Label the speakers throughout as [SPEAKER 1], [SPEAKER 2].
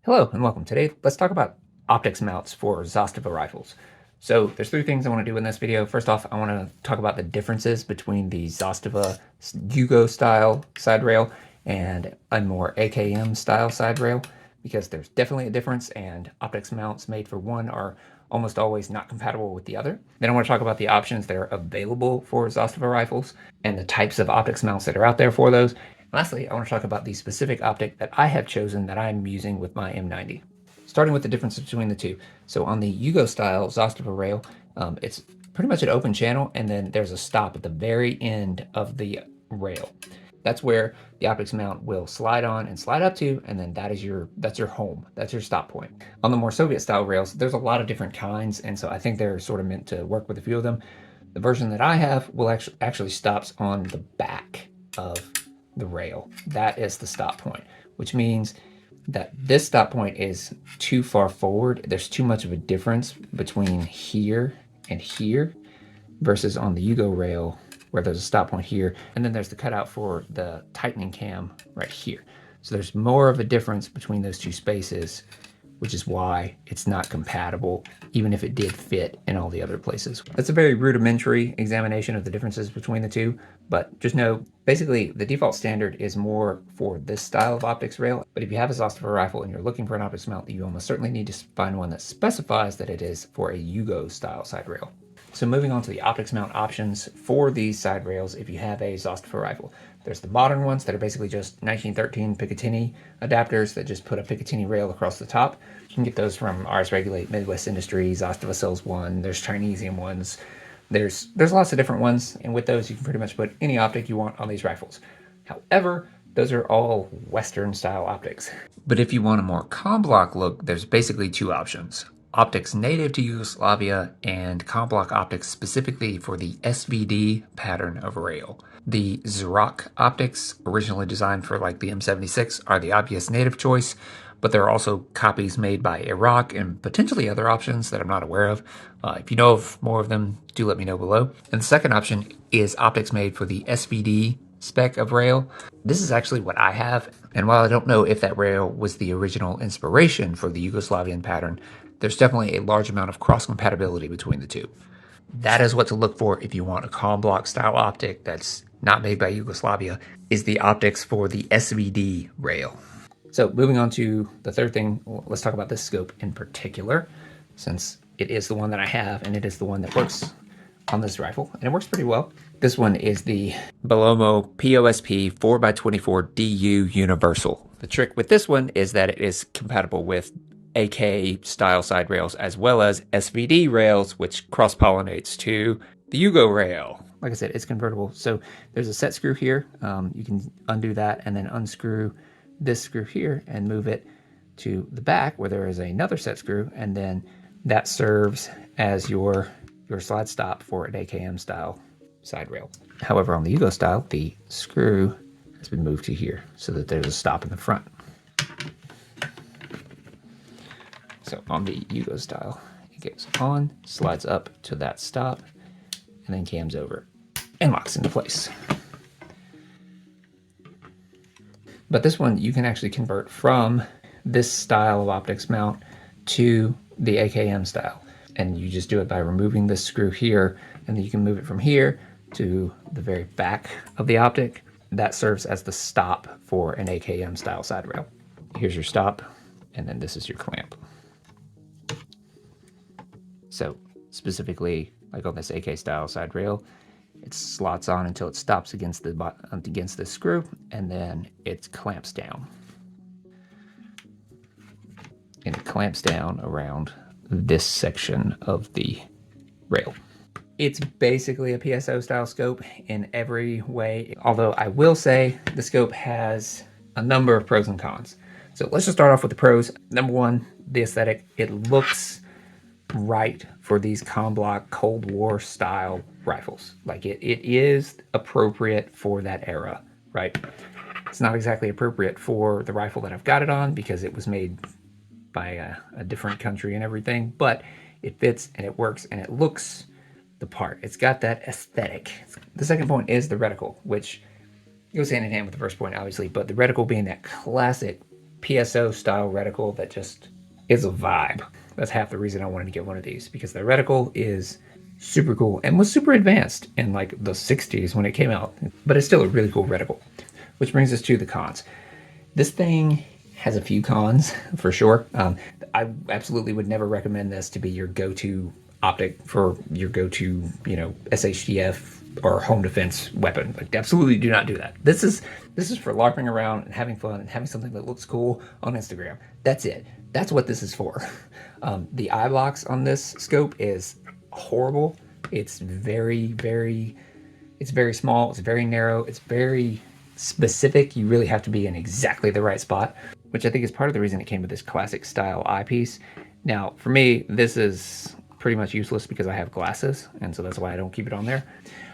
[SPEAKER 1] Hello and welcome. Today, let's talk about optics mounts for Zastava rifles. So there's three things I want to do in this video. First off, I want to talk about the differences between the Zastava Yugo style side rail and a more AKM style side rail, because there's definitely a difference, and optics mounts made for one are almost always not compatible with the other. Then I want to talk about the options that are available for Zastava rifles and the types of optics mounts that are out there for those. Lastly, I want to talk about the specific optic that I have chosen that I'm using with my M90. Starting with the differences between the two. So on the Yugo style Zastava rail, it's pretty much an open channel, and then there's a stop at the very end of the rail. That's where the optics mount will slide on and slide up to, and then that's your home. That's your stop point. On the more Soviet style rails, there's a lot of different kinds, and so I think they're sort of meant to work with a few of them. The version that I have will actually stops on the back of the rail. That is the stop point, which means that this stop point is too far forward. There's too much of a difference between here and here versus on the Yugo rail where there's a stop point here, and then there's the cutout for the tightening cam right here. So there's more of a difference between those two spaces, which is why it's not compatible, even if it did fit in all the other places. That's a very rudimentary examination of the differences between the two, but just know, basically, the default standard is more for this style of optics rail, but if you have a Zastava rifle and you're looking for an optics mount, you almost certainly need to find one that specifies that it is for a Yugo style side rail. So moving on to the optics mount options for these side rails if you have a Zastava rifle. There's the modern ones that are basically just 1913 Picatinny adapters that just put a Picatinny rail across the top. You can get those from RS Regulate, Midwest Industries, Zastava sells one, there's Chinesium ones. There's lots of different ones, and with those you can pretty much put any optic you want on these rifles. However, those are all Western style optics. But if you want a more com block look, there's basically two options. Optics native to Yugoslavia and com block optics specifically for the SVD pattern of rail. The Zrak optics, originally designed for like the M76, are the obvious native choice, but there are also copies made by Iraq and potentially other options that I'm not aware of. If you know of more of them, do let me know below. And the second option is optics made for the SVD spec of rail. This is actually what I have, and while I don't know if that rail was the original inspiration for the Yugoslavian pattern, there's definitely a large amount of cross-compatibility between the two. That is what to look for if you want a com block style optic that's not made by Yugoslavia, is the optics for the SVD rail. So moving on to the third thing, let's talk about this scope in particular, since it is the one that I have and it is the one that works on this rifle, and it works pretty well. This one is the Belomo POSP 4x24 DU Universal. The trick with this one is that it is compatible with AK style side rails as well as SVD rails, which cross-pollinates to the Yugo rail. Like I said, it's convertible. So there's a set screw here. You can undo that and then unscrew this screw here and move it to the back where there is another set screw, and then that serves as your slide stop for an AKM style side rail. However, on the Yugo style, the screw has been moved to here so that there's a stop in the front. So on the Yugo style, it goes on, slides up to that stop, and then cams over and locks into place. But this one, you can actually convert from this style of optics mount to the AKM style. And you just do it by removing this screw here, and then you can move it from here to the very back of the optic. That serves as the stop for an AKM style side rail. Here's your stop, and then this is your clamp. So specifically, like on this AK style side rail, it slots on until it stops against the screw, and then it clamps down. And it clamps down around this section of the rail. It's basically a PSO style scope in every way, although I will say the scope has a number of pros and cons. So let's just start off with the pros. Number one, the aesthetic. It looks right for these com block Cold War style rifles. Like it is appropriate for that era, right? It's not exactly appropriate for the rifle that I've got it on because it was made by a different country and everything, but it fits and it works and it looks the part. It's got that aesthetic. The second point is the reticle, which goes hand in hand with the first point, obviously, but the reticle being that classic PSO style reticle that just is a vibe. That's half the reason I wanted to get one of these, because the reticle is super cool and was super advanced in like the 60s when it came out, but it's still a really cool reticle. Which brings us to the cons. This thing has a few cons for sure. I absolutely would never recommend this to be your go-to optic for your go-to, SHTF or home defense weapon. Like, absolutely do not do that. This is for larping around and having fun and having something that looks cool on Instagram. That's it. That's what this is for. The eye box on this scope is horrible. It's very small. It's very narrow. It's very specific. You really have to be in exactly the right spot, which I think is part of the reason it came with this classic style eyepiece. Now, for me, this is pretty much useless because I have glasses, and so that's why I don't keep it on there.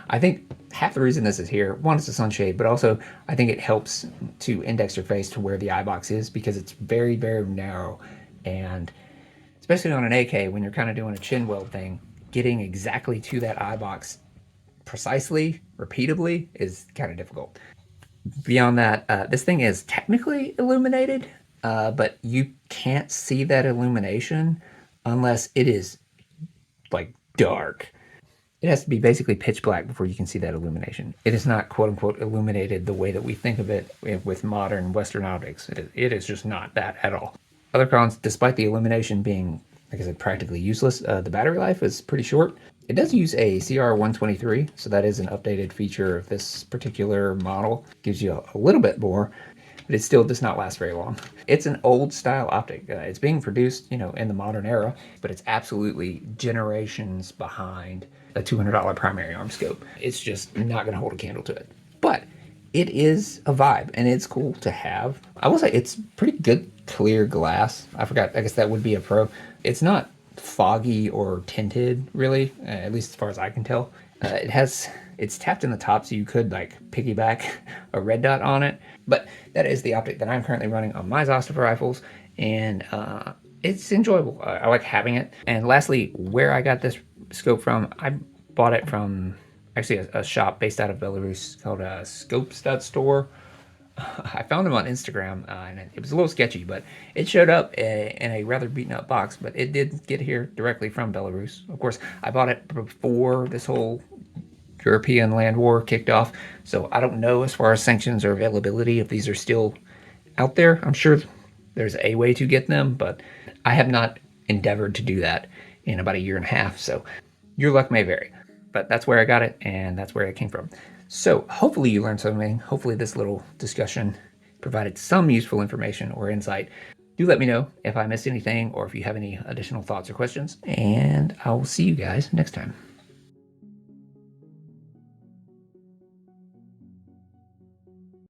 [SPEAKER 1] I think half the reason this is here, one, it's a sunshade, but also I think it helps to index your face to where the eye box is, because it's very narrow, and especially on an AK, when you're kind of doing a chin weld thing, getting exactly to that eye box precisely, repeatably, is kind of difficult. Beyond that, this thing is technically illuminated, but you can't see that illumination unless it is like dark. It has to be basically pitch black before you can see that illumination. It is not quote unquote illuminated the way that we think of it with modern Western optics. It is just not that at all. Other cons, despite the illumination being, like I said, practically useless, the battery life is pretty short. It does use a CR123, so that is an updated feature of this particular model. Gives you a little bit more, but it still does not last very long. It's an old style optic. It's being produced, in the modern era, but it's absolutely generations behind a $200 primary arm scope. It's just not gonna hold a candle to it. But it is a vibe, and it's cool to have. I will say it's pretty good clear glass. I forgot, I guess that would be a pro. It's not foggy or tinted, really, at least as far as I can tell. It's tapped in the top, so you could like piggyback a red dot on it. But that is the optic that I'm currently running on my Zastava rifles, and it's enjoyable. I like having it. And lastly, where I got this scope from, I bought it from actually a shop based out of Belarus called Scope Stud Store. I found them on Instagram, and it was a little sketchy, but it showed up in a rather beaten up box, but it did get here directly from Belarus. Of course, I bought it before this whole European land war kicked off, so I don't know as far as sanctions or availability if these are still out there. I'm sure there's a way to get them, but I have not endeavored to do that in about a year and a half, so your luck may vary. But that's where I got it, and that's where it came from. So hopefully you learned something. Hopefully this little discussion provided some useful information or insight. Do let me know if I missed anything or if you have any additional thoughts or questions, and I will see you guys next time.